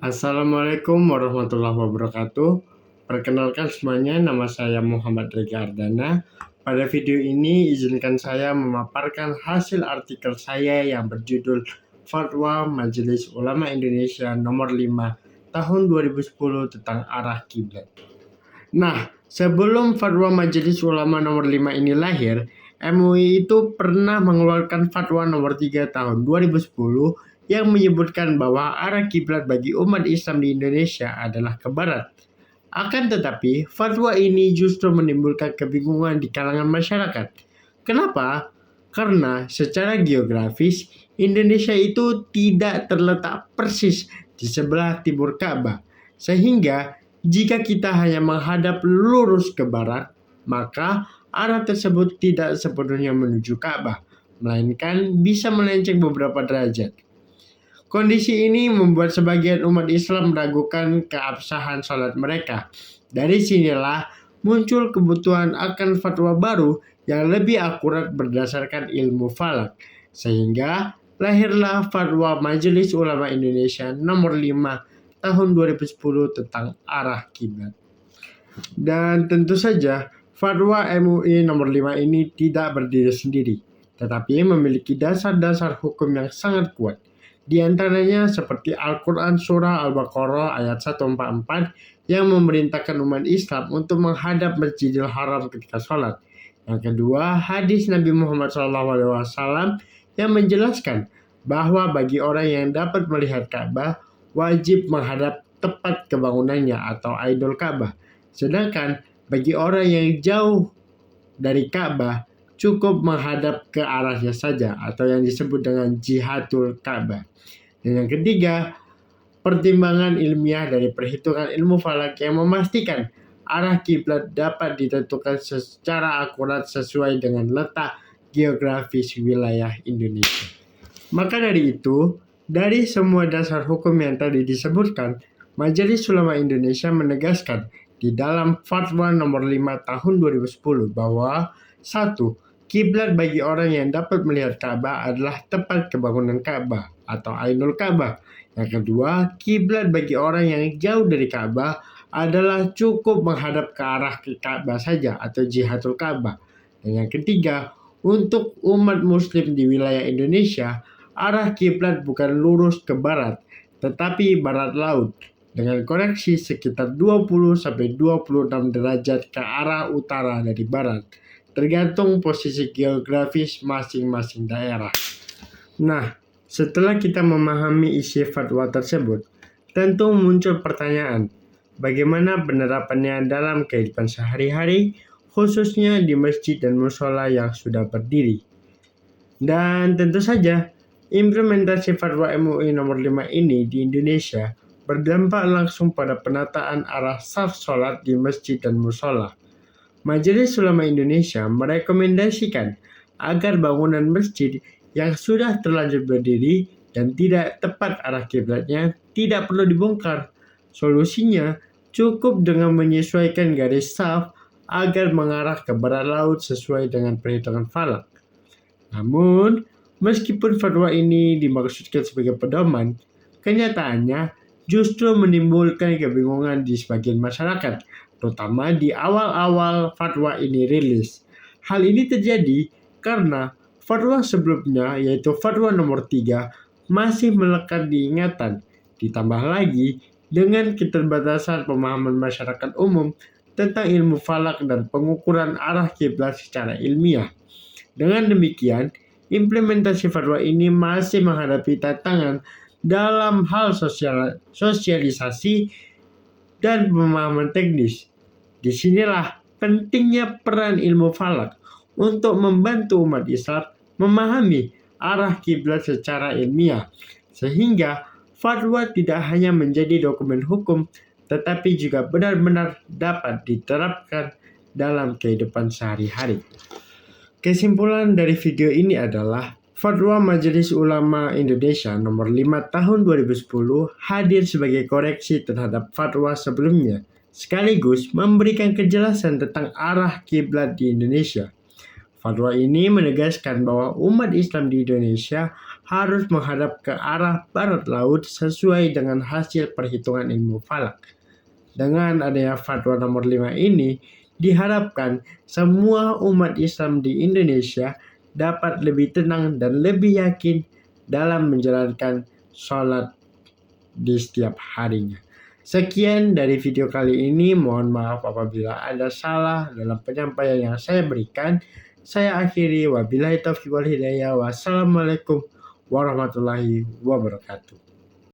Assalamualaikum warahmatullahi wabarakatuh. Perkenalkan semuanya, nama saya Muhammad Rega Ardana. Pada video ini izinkan saya memaparkan hasil artikel saya yang berjudul Fatwa Majelis Ulama Indonesia nomor 5 tahun 2010 tentang arah kiblat. Nah, sebelum Fatwa Majelis Ulama nomor 5 ini lahir, MUI itu pernah mengeluarkan Fatwa nomor 3 tahun 2010 yang menyebutkan bahwa arah kiblat bagi umat Islam di Indonesia adalah ke barat. Akan tetapi, fatwa ini justru menimbulkan kebingungan di kalangan masyarakat. Kenapa? Karena secara geografis, Indonesia itu tidak terletak persis di sebelah timur Ka'bah. Sehingga, jika kita hanya menghadap lurus ke barat, maka arah tersebut tidak sepenuhnya menuju Ka'bah, melainkan bisa melenceng beberapa derajat. Kondisi ini membuat sebagian umat Islam meragukan keabsahan salat mereka. Dari sinilah muncul kebutuhan akan fatwa baru yang lebih akurat berdasarkan ilmu falak. Sehingga lahirlah Fatwa Majelis Ulama Indonesia nomor 5 tahun 2010 tentang arah kiblat. Dan tentu saja Fatwa MUI nomor 5 ini tidak berdiri sendiri, tetapi memiliki dasar-dasar hukum yang sangat kuat. Di antaranya seperti Al-Quran Surah Al-Baqarah ayat 144 yang memerintahkan umat Islam untuk menghadap Masjidil Haram ketika sholat. Yang kedua, hadis Nabi Muhammad SAW yang menjelaskan bahwa bagi orang yang dapat melihat Ka'bah, wajib menghadap tepat ke bangunannya atau Ainul Ka'bah. Sedangkan bagi orang yang jauh dari Ka'bah, cukup menghadap ke arahnya saja atau yang disebut dengan jihatul Ka'bah. Dan yang ketiga, pertimbangan ilmiah dari perhitungan ilmu falak yang memastikan arah kiblat dapat ditentukan secara akurat sesuai dengan letak geografis wilayah Indonesia. Maka dari itu, dari semua dasar hukum yang tadi disebutkan, Majelis Ulama Indonesia menegaskan di dalam Fatwa nomor 5 tahun 2010 bahwa 1. Kiblat bagi orang yang dapat melihat Ka'bah adalah tepat ke bangunan Ka'bah atau Ainul Ka'bah. Yang kedua, kiblat bagi orang yang jauh dari Ka'bah adalah cukup menghadap ke arah Ka'bah saja atau jihatul Ka'bah. Dan yang ketiga, untuk umat muslim di wilayah Indonesia, arah kiblat bukan lurus ke barat, tetapi barat laut dengan koreksi sekitar 20-26 derajat ke arah utara dari barat, tergantung posisi geografis masing-masing daerah. Nah, setelah kita memahami isi fatwa tersebut, tentu muncul pertanyaan, bagaimana penerapannya dalam kehidupan sehari-hari, khususnya di masjid dan mushola yang sudah berdiri. Dan tentu saja, implementasi fatwa MUI nomor 5 ini di Indonesia berdampak langsung pada penataan arah saf sholat di masjid dan mushola. Majelis Ulama Indonesia merekomendasikan agar bangunan masjid yang sudah terlanjur berdiri dan tidak tepat arah kiblatnya tidak perlu dibongkar. Solusinya cukup dengan menyesuaikan garis saf agar mengarah ke barat laut sesuai dengan perhitungan falak. Namun, meskipun fatwa ini dimaksudkan sebagai pedoman, kenyataannya justru menimbulkan kebingungan di sebagian masyarakat, terutama di awal-awal fatwa ini rilis. Hal ini terjadi karena fatwa sebelumnya, yaitu fatwa nomor 3, masih melekat di ingatan. Ditambah lagi dengan keterbatasan pemahaman masyarakat umum tentang ilmu falak dan pengukuran arah kiblat secara ilmiah. Dengan demikian, implementasi fatwa ini masih menghadapi tantangan dalam hal sosialisasi dan pemahaman teknis. Disinilah pentingnya peran ilmu falak untuk membantu umat Islam memahami arah kiblat secara ilmiah, sehingga fatwa tidak hanya menjadi dokumen hukum, tetapi juga benar-benar dapat diterapkan dalam kehidupan sehari-hari. Kesimpulan dari video ini adalah Fatwa Majelis Ulama Indonesia nomor 5 tahun 2010 hadir sebagai koreksi terhadap fatwa sebelumnya, sekaligus memberikan kejelasan tentang arah kiblat di Indonesia. Fatwa ini menegaskan bahwa umat Islam di Indonesia harus menghadap ke arah barat laut sesuai dengan hasil perhitungan ilmu falak. Dengan adanya fatwa nomor 5 ini, diharapkan semua umat Islam di Indonesia dapat lebih tenang dan lebih yakin dalam menjalankan sholat di setiap harinya. Sekian dari video kali ini. Mohon maaf apabila ada salah dalam penyampaian yang saya berikan. Saya akhiri, wabillahi taufiq wal hidayah. Wassalamualaikum warahmatullahi wabarakatuh.